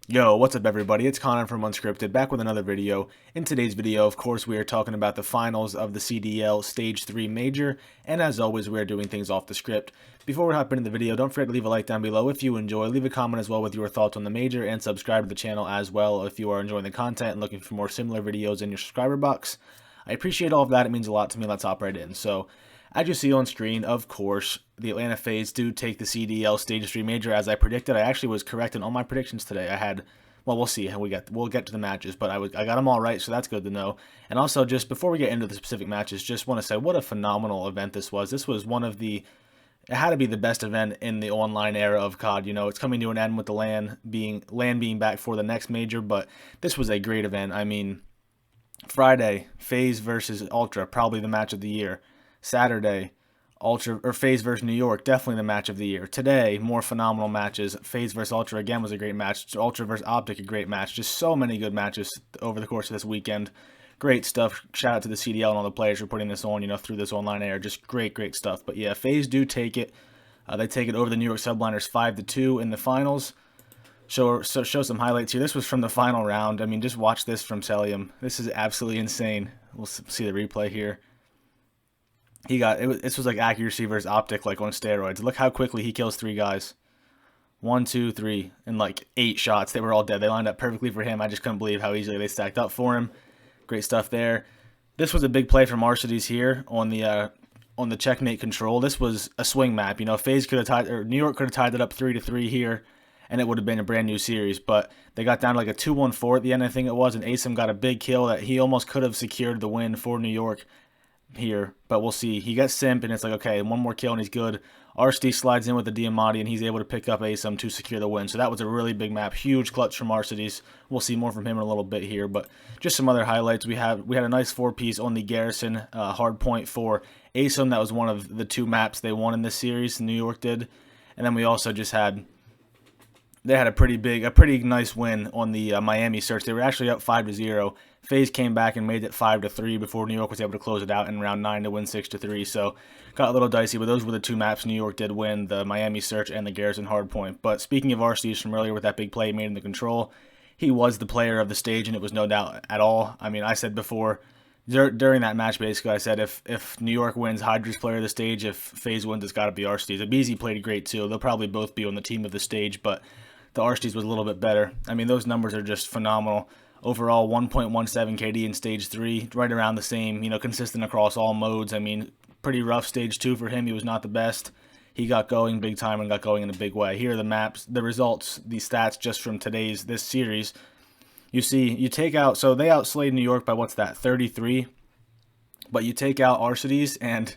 Yo, what's up everybody? It's Connor from Unscripted, back with another video. In today's video, of course, we are talking about the finals of the CDL Stage 3 Major, and as always, we are doing things off the script. Before we hop into the video, don't forget to leave a like down below if you enjoy, leave a comment as well with your thoughts on the Major, and subscribe to the channel as well if you are enjoying the content and looking for more similar videos in your subscriber box. I appreciate all of that, it means a lot to me. Let's hop right in. So, as you see on screen, of course, the Atlanta FaZe do take the CDL Stage 3 Major as I predicted. I actually was correct in all my predictions today. I had, well, we'll see how we'll get to the matches, but I got them all right, so that's good to know. And also, just before we get into the specific matches, just want to say what a phenomenal event this was. This was one of the, it had to be the best event in the online era of COD. You know, it's coming to an end with the LAN being back for the next major, but this was a great event. I mean, Friday, FaZe versus Ultra, probably the match of the year. Saturday, Ultra or FaZe versus New York, definitely the match of the year. Today, more phenomenal matches. FaZe versus Ultra again was a great match. Ultra versus Optic, a great match. Just so many good matches over the course of this weekend. Great stuff. Shout out to the CDL and all the players for putting this on, you know, through this online era. Just great stuff. But yeah, FaZe do take it. They take it over the New York Subliners 5-2 in the finals. Show some highlights here. This was from the final round. I mean, just watch this from Celium. This is absolutely insane. We'll see the replay here. This was like accuracy versus optic, like on steroids. Look how quickly he kills three guys. 1, 2, 3, in like 8 shots. They were all dead. They lined up perfectly for him. I just couldn't believe how easily they stacked up for him. Great stuff there. This was a big play from Arcitys here on the checkmate control. This was a swing map. You know, FaZe could have tied, or New York could have tied it up 3-3 here, and it would have been a brand new series. But they got down to like a 2-1-4 at the end, I think it was, and Asum got a big kill that he almost could have secured the win for New York here, but we'll see. He gets Simp, and it's like, okay, one more kill, and he's good. Arcitys slides in with the Diamante, and he's able to pick up Asum to secure the win. So that was a really big map. Huge clutch from Arcitys. We'll see more from him in a little bit here, but just some other highlights. We had a nice 4-piece on the Garrison hard point for Asum. That was one of the 2 maps they won in this series, New York did. And then we also just had, they had a pretty nice win on the Miami search. They were actually up 5-0. FaZe came back and made it 5-3 before New York was able to close it out in round 9 to win 6-3. So got a little dicey, but those were the 2 maps New York did win, the Miami search and the Garrison hardpoint. But speaking of Arcitys from earlier with that big play he made in the control, he was the player of the stage, and it was no doubt at all. I mean, I said before, during that match, basically, I said if New York wins, Hydra's player of the stage. If FaZe wins, it's got to be Arcitys. Abizi played great too. They'll probably both be on the team of the stage, but the Arcitys was a little bit better. I mean, those numbers are just phenomenal. Overall, 1.17 KD in Stage 3, right around the same, you know, consistent across all modes. I mean, pretty rough Stage 2 for him. He was not the best. He got going big time and got going in a big way. Here are the maps, the results, the stats just from this series. You see, you take out, so they outslayed New York by, what's that, 33? But you take out Arcitys, and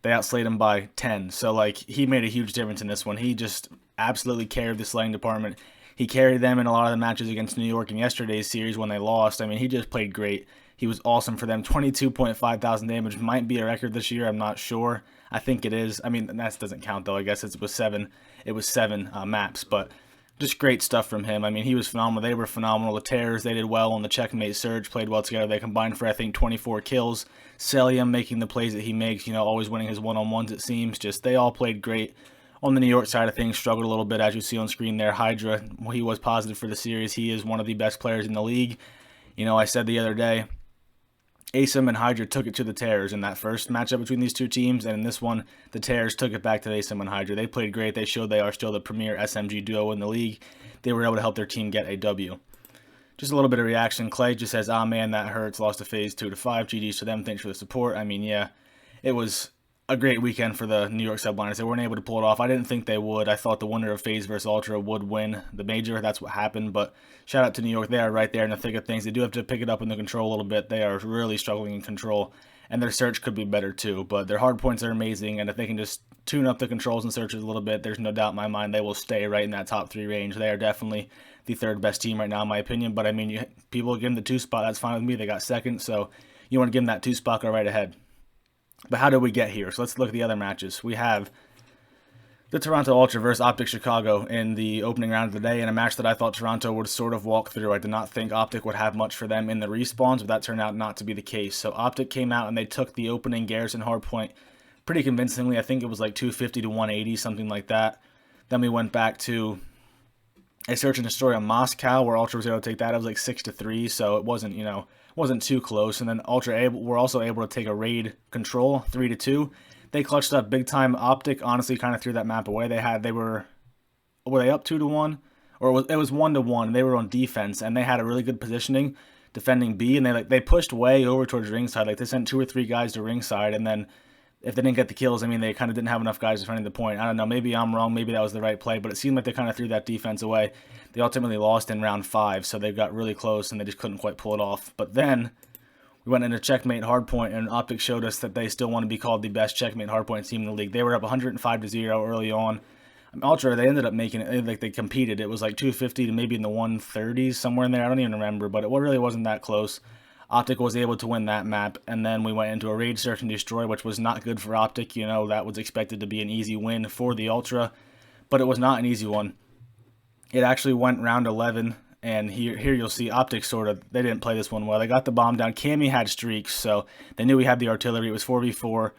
they outslayed him by 10. So, like, he made a huge difference in this one. He just absolutely carried the slaying department. He carried them in a lot of the matches against New York in yesterday's series when they lost. I mean, he just played great. He was awesome for them. 22.5 thousand damage might be a record this year. I'm not sure. I think it is. I mean, that doesn't count, though. I guess it was 7. It was 7 maps, but just great stuff from him. I mean, he was phenomenal. They were phenomenal. The Terrors, they did well on the checkmate surge, played well together. They combined for, I think, 24 kills. Celium making the plays that he makes, you know, always winning his one-on-ones, it seems. Just, they all played great. On the New York side of things, struggled a little bit, as you see on screen there. Hydra, well, he was positive for the series. He is one of the best players in the league. You know, I said the other day, Asum and Hydra took it to the Terrors in that first matchup between these 2 teams, and in this one, the Terrors took it back to Asum and Hydra. They played great. They showed they are still the premier SMG duo in the league. They were able to help their team get a W. Just a little bit of reaction. Clay just says, ah, man, that hurts. Lost to FaZe 2-5. GG's to them. Thanks for the support. I mean, yeah, it was a great weekend for the New York Subliners. They weren't able to pull it off. I didn't think they would. I thought the winner of FaZe versus Ultra would win the major. That's what happened, but shout out to New York. They are right there in the thick of things. They do have to pick it up in the control a little bit. They are really struggling in control, and their search could be better too, but their hard points are amazing, and if they can just tune up the controls and searches a little bit, there's no doubt in my mind they will stay right in that top 3 range. They are definitely the 3rd best team right now, in my opinion, but I mean, people give them the 2 spot. That's fine with me. They got 2nd, so you want to give them that 2 spot, go right ahead. But how did we get here? So let's look at the other matches. We have the Toronto Ultra versus Optic Chicago in the opening round of the day, in a match that I thought Toronto would sort of walk through. I did not think Optic would have much for them in the respawns, but that turned out not to be the case. So Optic came out and they took the opening Garrison hardpoint pretty convincingly. I think it was like 250 to 180, something like that. Then we went back to a search and destroy on Moscow where Ultra was able to take that. It was like 6-3, so it wasn't, wasn't too close. And then Ultra were also able to take a raid control 3-2. They clutched up big time. Optic honestly kind of threw that map away. Were they up 2-1, or it was 1-1. They were on defense and they had a really good positioning defending B, and they pushed way over towards ringside. Like they sent 2 or 3 guys to ringside, and then if they didn't get the kills, I mean, they kind of didn't have enough guys defending the point. I don't know, maybe I'm wrong, maybe that was the right play, but it seemed like they kind of threw that defense away. They ultimately lost in round 5, so they got really close and they just couldn't quite pull it off. But then we went into checkmate hardpoint, and Optic showed us that they still want to be called the best checkmate hardpoint team in the league. They were up 105-0 early on. Ultra, they ended up making it, like they competed. It was like 250 to maybe in the 130s, somewhere in there. I don't even remember, but it really wasn't that close. Optic was able to win that map, and then we went into a raid search and destroy, which was not good for Optic. That was expected to be an easy win for the Ultra, but it was not an easy one. It actually went round 11, and here you'll see Optic they didn't play this one well. They got the bomb down. Cammy had streaks, so they knew we had the artillery. It was 4v4,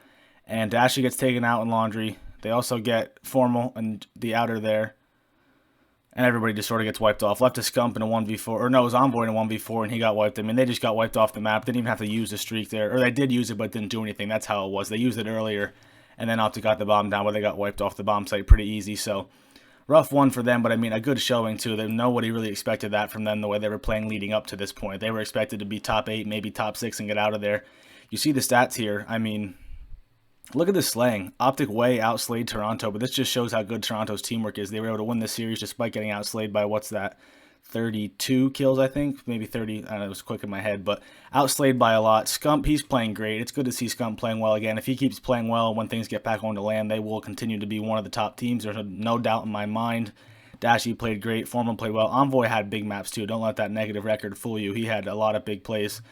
and Dashy gets taken out in Laundry. They also get Formal and the outer there. And everybody just sort of gets wiped off. Left to Scump in a 1v4. Or no, it was Envoy in a 1v4, and he got wiped. I mean, they just got wiped off the map. Didn't even have to use the streak there. Or they did use it, but didn't do anything. That's how it was. They used it earlier, and then Optic got the bomb down, but they got wiped off the bomb site pretty easy. So, rough one for them, but I mean, a good showing, too. Nobody really expected that from them the way they were playing leading up to this point. They were expected to be top 8, maybe top 6, and get out of there. You see the stats here. I mean, look at this slaying. Optic way outslayed Toronto, but this just shows how good Toronto's teamwork is. They were able to win this series despite getting outslayed by, 32 kills, I think? Maybe 30. I don't know, it was quick in my head, but outslayed by a lot. Scump, he's playing great. It's good to see Scump playing well again. If he keeps playing well when things get back on to land, they will continue to be one of the top teams. There's no doubt in my mind. Dashy played great. Foreman played well. Envoy had big maps, too. Don't let that negative record fool you. He had a lot of big plays.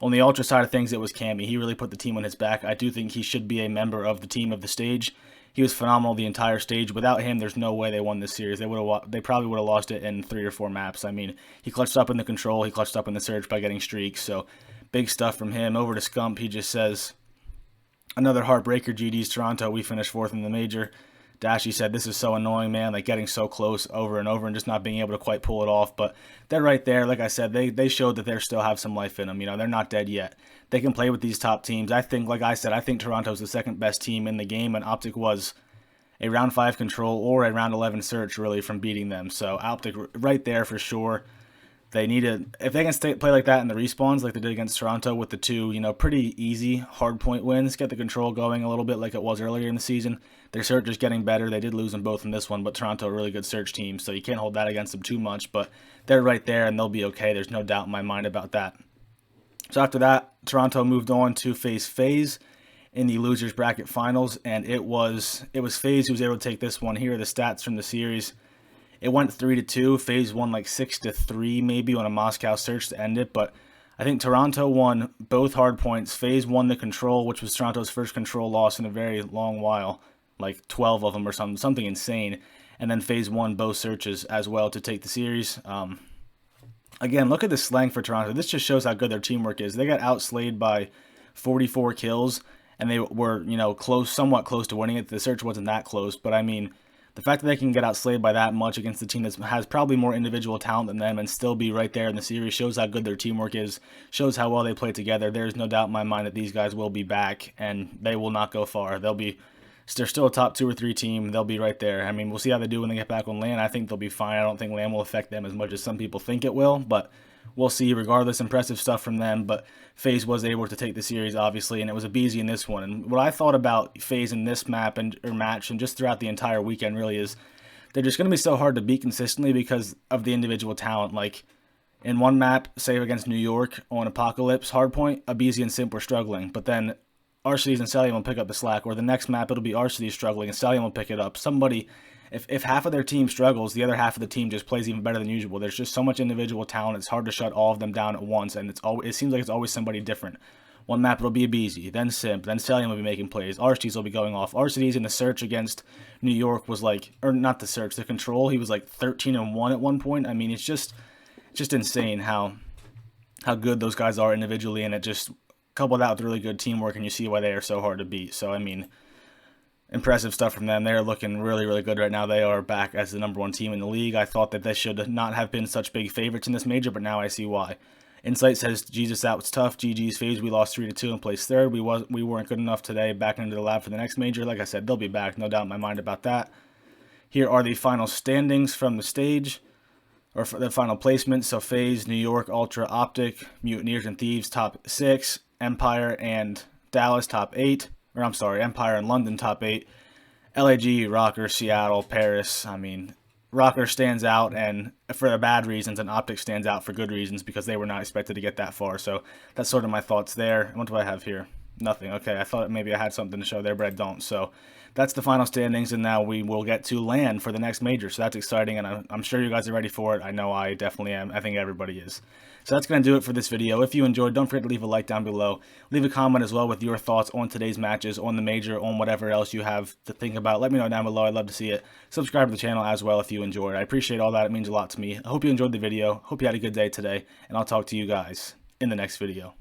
On the Ultra side of things, it was Cammy. He really put the team on his back. I do think he should be a member of the team of the stage. He was phenomenal the entire stage. Without him, there's no way they won this series. They probably would have lost it in 3 or 4 maps. I mean, he clutched up in the control. He clutched up in the search by getting streaks. So, big stuff from him. Over to Scump, he just says, another heartbreaker, GD's Toronto. We finished 4th in the major. Dashy said, this is so annoying, man, like getting so close over and over and just not being able to quite pull it off. But they're right there. Like I said, they showed that they still have some life in them. They're not dead yet. They can play with these top teams. I think, like I said, I think Toronto's the second best team in the game, and Optic was a round 5 control or a round 11 search, really, from beating them. So Optic right there for sure. They need to, if they can play like that in the respawns, like they did against Toronto with the 2, pretty easy hard point wins, get the control going a little bit like it was earlier in the season. Their search is getting better. They did lose them both in this one, but Toronto a really good search team, so you can't hold that against them too much. But they're right there, and they'll be okay. There's no doubt in my mind about that. So after that, Toronto moved on to face FaZe in the losers bracket finals, and it was FaZe who was able to take this one. Here are the stats from the series. It went 3-2. FaZe won like 6-3 maybe on a Moscow search to end it, but I think Toronto won both hard points. FaZe won the control, which was Toronto's first control loss in a very long while, like 12 of them or something insane. And then FaZe won both searches as well to take the series. Again, look at the slang for Toronto. This just shows how good their teamwork is. They got outslayed by 44 kills, and they were, somewhat close to winning it. The search wasn't that close, but I mean, the fact that they can get outslayed by that much against a team that has probably more individual talent than them and still be right there in the series shows how good their teamwork is, shows how well they play together. There's no doubt in my mind that these guys will be back, and they will not go far. They're still a top 2 or 3 team. They'll be right there. I mean, we'll see how they do when they get back on LAN. I think they'll be fine. I don't think LAN will affect them as much as some people think it will, but we'll see. Regardless, impressive stuff from them, but FaZe was able to take the series, obviously, and it was a BZ in this one. And what I thought about FaZe in this map or match and just throughout the entire weekend really is they're just going to be so hard to beat consistently because of the individual talent. Like, in one map, say against New York on Apocalypse Hardpoint, aBeZy and Simp were struggling, but then Arcitys and Stallion will pick up the slack, or the next map it'll be Arcitys struggling and Stallion will pick it up. If half of their team struggles, the other half of the team just plays even better than usual. There's just so much individual talent, it's hard to shut all of them down at once, and it seems like it's always somebody different. One map it'll be aBeZy, then Simp, then Stallion will be making plays, Arcitys will be going off. Arcitys in the search against New York was like, or not the search, the control, he was like 13-1 at one point. I mean, it's just insane how good those guys are individually, and it just couple that with really good teamwork, and you see why they are so hard to beat. So, I mean, impressive stuff from them. They're looking really, really good right now. They are back as the #1 team in the league. I thought that they should not have been such big favorites in this major, but now I see why. Insight says, Jesus, that was tough. GG's FaZe, we lost 3-2 and placed third. We weren't good enough today. Back into the lab for the next major. Like I said, they'll be back. No doubt in my mind about that. Here are the final standings from the stage, or for the final placements. So FaZe, New York, Ultra, Optic, Mutineers and Thieves, top 6. Empire and Dallas, top 8. Or I'm sorry, Empire and London, top 8. LAG, Rocker, Seattle, Paris. I mean, Rocker stands out, and for the bad reasons, and Optic stands out for good reasons because they were not expected to get that far. So that's sort of my thoughts there. What do I have here? Nothing. Okay, I thought maybe I had something to show there, but I don't. So that's the final standings, and now we will get to LAN for the next major. So that's exciting, and I'm sure you guys are ready for it. I know I definitely am. I think everybody is. So that's going to do it for this video. If you enjoyed, don't forget to leave a like down below. Leave a comment as well with your thoughts on today's matches, on the major, on whatever else you have to think about. Let me know down below. I'd love to see it. Subscribe to the channel as well if you enjoyed. I appreciate all that. It means a lot to me. I hope you enjoyed the video. Hope you had a good day today, and I'll talk to you guys in the next video.